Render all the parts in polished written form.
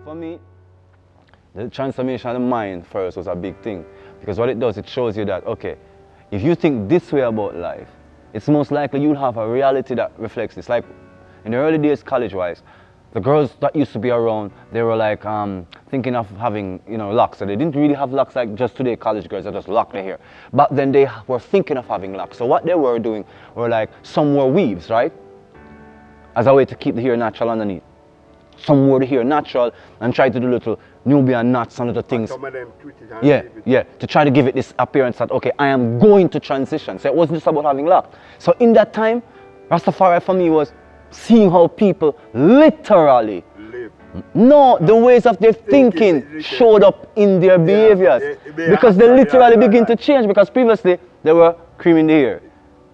For me, the transformation of the mind first was a big thing. Because what it does, it shows you that, okay, if you think this way about life, it's most likely you'll have a reality that reflects this. Like in the early days, college-wise, the girls that used to be around, they were like thinking of having, locks. So they didn't really have locks like just today college girls that just lock their hair. But then they were thinking of having locks. So what they were doing were like, some wore weaves, right? As a way to keep the hair natural underneath. Some wore the hair natural and tried to do little Nubian knots and little things. Some of them twisted and Yeah, to try to give it this appearance that, okay, I am going to transition. So it wasn't just about having locks. So in that time, Rastafari for me was seeing how people literally live. no, the ways of their thinking showed up in their behaviors. Because they literally begin to change. Because previously, they were creaming the hair.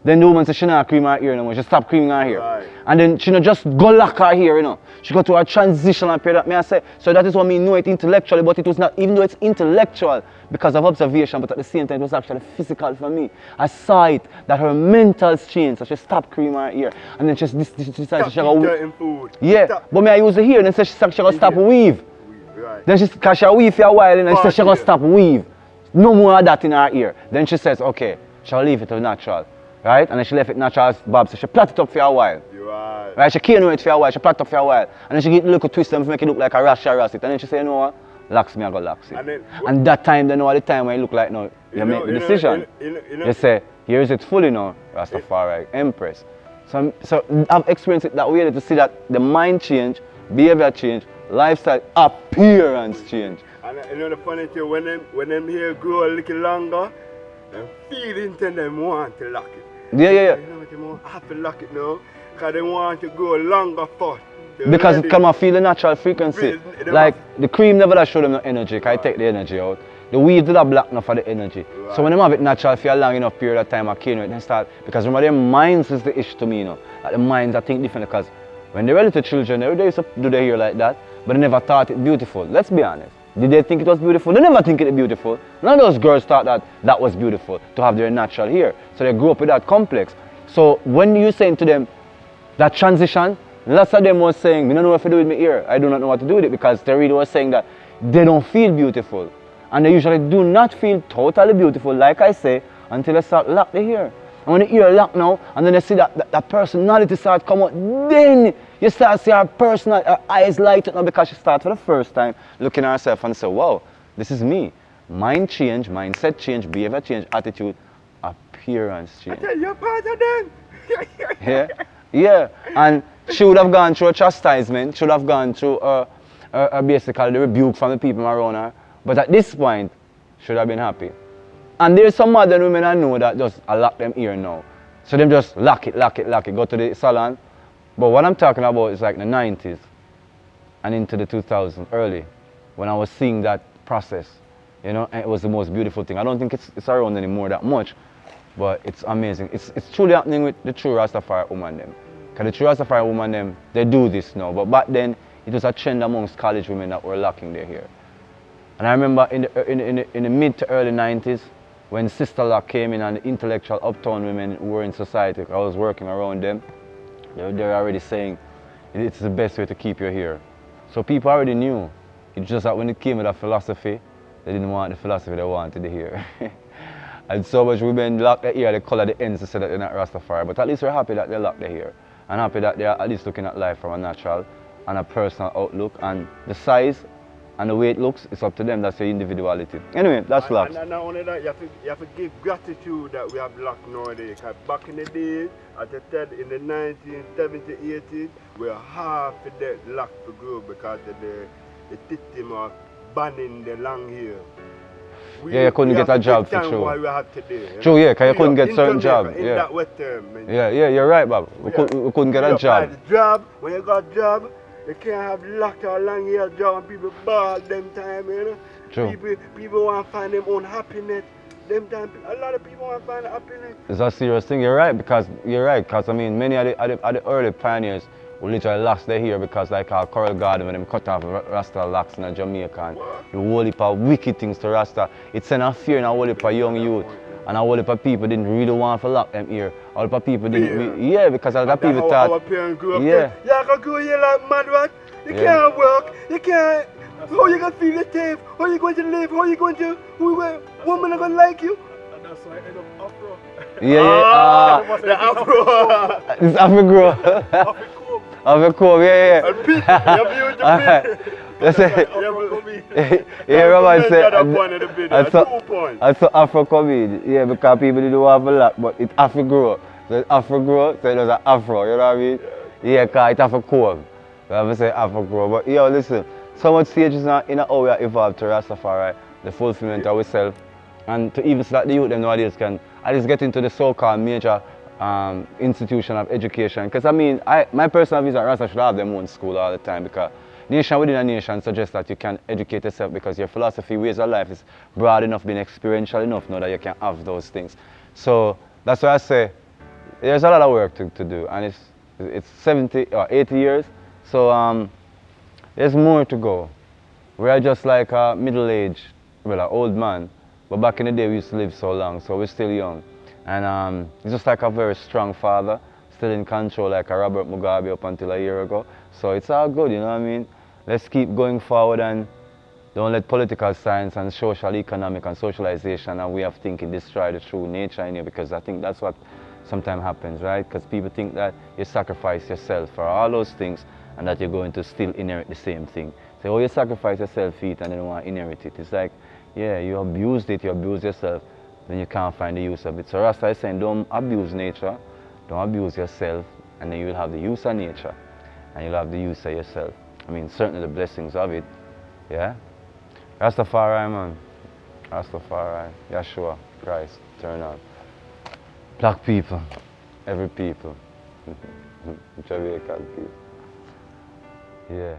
Then the woman said she not cream her hair no more. She stopped creaming her hair. Right. And then she just go lock her hair, She got to a transitional period, may I say. So that is what me know it intellectually, but it was not, even though it's intellectual because of observation, but at the same time it was actually physical for me. I saw it, that her mentals changed, so she stopped creaming her hair. And then she decided she go food. yeah, Stop. but me I use the hair, and then she said she gonna stop weave. Right. Then cause she weave for a while, and then she said she gonna stop weave. No more of that in her ear. Then she says, okay, she'll leave it to natural. Right? And then she left it natural as Bob said. She plait it up for a while. Right? She can't know it for a while. She plait it up for a while. And then she get a little twist and make it look like a rash or it. And then she say, you know what? Locks me, I got locks it. And that time, they know at the time when you look like, no, you make the decision. You say, here is it fully now, Rastafari, Empress. So I've experienced it that way to see that the mind change, behavior change, lifestyle, appearance change. And the funny thing, when them hair grow a little longer, them feelings in them want to lock it. Yeah. You know what they want? I have to lock it now, because they want to go longer first. Because it come and feel the natural frequency. Like the cream never does show them no energy, because I take the energy out. The weave did a block enough for the energy. Right. So when they have it natural for a long enough period of time, I can't wait, then start. Because remember, their minds is the issue to me, Like the minds, I think different, because when they were little children, they used to do their hair like that, but they never thought it beautiful. Let's be honest. Did they think it was beautiful? They never think it was beautiful. None of those girls thought that that was beautiful, to have their natural hair. So they grew up with that complex. So when you're saying to them, that transition, lots of them was saying, I don't know what to do with my hair. I do not know what to do with it, because they really were saying that they don't feel beautiful. And they usually do not feel totally beautiful, like I say, until they start lock the hair. And when the ear lock now, and then they see that personality start come out, then you start to see her her eyes light up now, because she starts for the first time looking at herself and say, wow, this is me. Mind change, mindset change, behavior change, attitude, appearance change. I tell you, you're part of them. Yeah. And she would have gone through a chastisement, should have gone through basically the rebuke from the people around her. But at this point, should have been happy. And there's some modern women I know that just lock them ear now. So them just lock it, go to the salon. But what I'm talking about is like the 90s and into the 2000s, early, when I was seeing that process. And it was the most beautiful thing. I don't think it's around anymore that much, but it's amazing. It's truly happening with the true Rastafari woman them. Because the true Rastafari woman them, they do this now. But back then, it was a trend amongst college women that were locking their hair. And I remember in the mid to early 90s, when Sister Lock came in and the intellectual uptown women who were in society, I was working around them, they were already saying, it's the best way to keep your hair. So people already knew. It's just that when it came with that philosophy, they didn't want the philosophy, they wanted the hair. And so much women lock their hair, they color the ends to say that they're not Rastafari. But at least we're happy that they lock their hair. And happy that they're at least looking at life from a natural and a personal outlook. And the size and the way it looks, it's up to them. That's your individuality. Anyway, that's locks. And not only that, you have to give gratitude that we have locks nowadays. Because back in the days, as I said, in the 1970s, 80s, we were half of that lock to grow because of the system of banning the long hair. You couldn't get a job for true. What we have today, true, yeah, because you couldn't get certain jobs. In that West term. Yeah, you're right, Bob. We couldn't get a job. When you got a job, you can't have lock or long hair job and people ball them time, True. People want to find their own happiness. Them time, a lot of people want to find happiness. It's a serious thing, you're right, because I mean, many of the early pioneers who literally lost their hair because like our Coral Garden, when them cut off Rasta locks in Jamaica, and the whole heap of wicked things to Rasta. It sent a fear in a whole heap of young youth. And a whole heap of people didn't really want to lock them ear. A whole heap of people didn't, because a lot of people thought, our parents grew up, you can grow here like mad, what? You can't work, you can't How you gonna feel safe? How you going to live? How you going to, women are gonna like you? And that's why I end up Afro. Yeah. The Afro. It's Afro. Afro Afro comb, yeah. And Pete, you're beautiful. That's it. Afro coming. Yeah, Robert said. That's That's Afro coming. Yeah, because people don't have a lot, but it's Afro grow. So it's Afro grow, so it was an Afro, you know what I mean? Yeah, because it's Afro comb. So I have to say Afro grow. But yo, listen, so much stage is not in how we are evolved to Rastafari, the fulfillment of ourselves. And to even so that the youth them nowadays can at least get into the so-called major institution of education. Because I mean, my personal view is that Rasta should have their own school all the time, because nation within a nation suggests that you can educate yourself because your philosophy, ways of life is broad enough, being experiential enough now that you can have those things. So that's why I say there's a lot of work to do, and it's 70 or 80 years, so there's more to go. We are just like a middle-aged, well, an old man, but back in the day we used to live so long, so we're still young. And he's just like a very strong father, still in control like a Robert Mugabe up until a year ago. So it's all good, you know what I mean? Let's keep going forward and don't let political science and social, economic and socialization and way of thinking destroy the true nature in you, because I think that's what sometimes happens, right? Because people think that you sacrifice yourself for all those things and that you're going to still inherit the same thing. Say, oh, you sacrifice yourself for it and then you want to inherit it. It's like, yeah, you abused it, you abuse yourself, then you can't find the use of it. So Rasta is saying, don't abuse nature, don't abuse yourself, and then you'll have the use of nature, and you'll have the use of yourself. I mean, certainly the blessings of it, yeah? Rastafari, man. Rastafari, Yeshua, Christ, turn on. Black people, every people, Jamaican people, yeah.